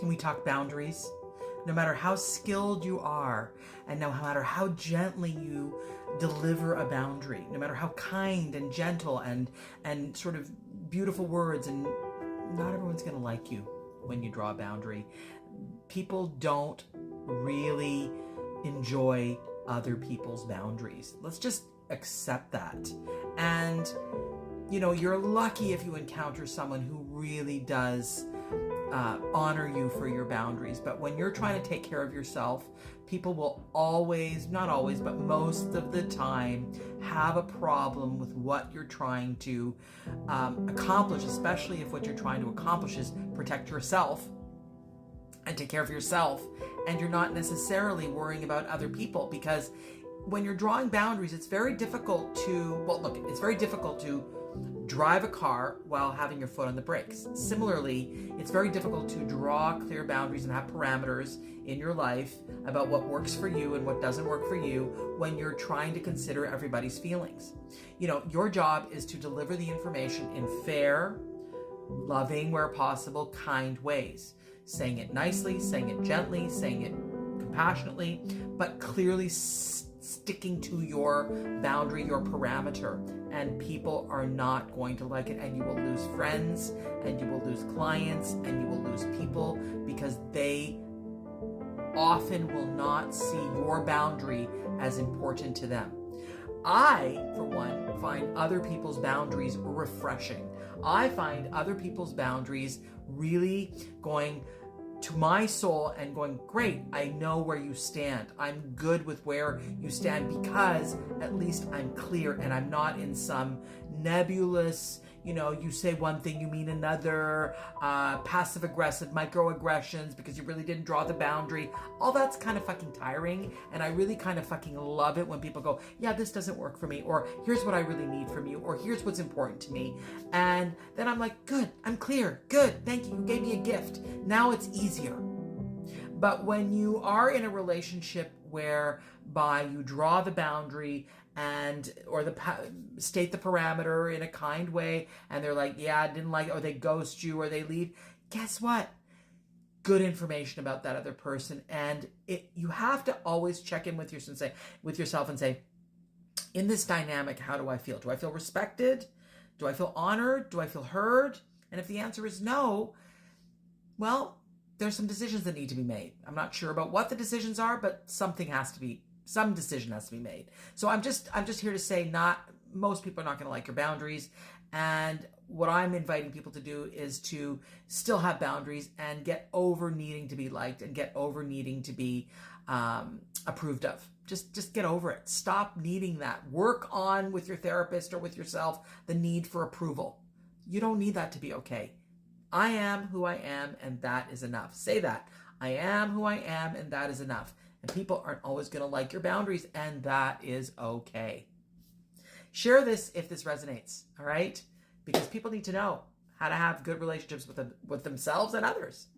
Can we talk boundaries? No matter how skilled you are, and no matter how gently you deliver a boundary, no matter how kind and gentle and sort of beautiful words, and not everyone's going to like you when you draw a boundary. People don't really enjoy other people's boundaries. Let's just accept that. And you're lucky if you encounter someone who really does honor you for your boundaries. But when you're trying to take care of yourself, people will always, not always, but most of the time, have a problem with what you're trying to accomplish, especially if what you're trying to accomplish is protect yourself and take care of yourself, and you're not necessarily worrying about other people. Because when you're drawing boundaries, it's very difficult to drive a car while having your foot on the brakes. Similarly, it's very difficult to draw clear boundaries and have parameters in your life about what works for you and what doesn't work for you when you're trying to consider everybody's feelings. Your job is to deliver the information in fair, loving, where possible, kind ways. Saying it nicely, saying it gently, saying it compassionately, but clearly sticking to your boundary, your parameter. And people are not going to like it, and you will lose friends, and you will lose clients, and you will lose people, because they often will not see your boundary as important to them. I, for one, find other people's boundaries refreshing. I find other people's boundaries really going to my soul and going, great, I know where you stand. I'm good with where you stand, because at least I'm clear and I'm not in some nebulous, you say one thing, you mean another, passive aggressive microaggressions because you really didn't draw the boundary. All that's kind of fucking tiring, and I really kind of fucking love it when people go, yeah, this doesn't work for me, or here's what I really need from you, or here's what's important to me. And then I'm like, good, I'm clear, good, thank you, you gave me a gift. Now it's easier. But when you are in a relationship whereby you draw the boundary or state the parameter in a kind way, and they're like, yeah, I didn't like it, or they ghost you, or they leave, guess what? Good information about that other person. And you have to always check in with yourself and say, in this dynamic, how do I feel? Do I feel respected? Do I feel honored? Do I feel heard? And if the answer is no, well, there's some decisions that need to be made. I'm not sure about what the decisions are, but some decision has to be made. So I'm just here to say, most people are not going to like your boundaries. And what I'm inviting people to do is to still have boundaries and get over needing to be liked and get over needing to be approved of. Just get over it. Stop needing that. Work on, with your therapist or with yourself, the need for approval. You don't need that to be okay. I am who I am, and that is enough. Say that. I am who I am, and that is enough. And people aren't always going to like your boundaries, and that is okay. Share this if this resonates, all right? Because people need to know how to have good relationships with themselves and others.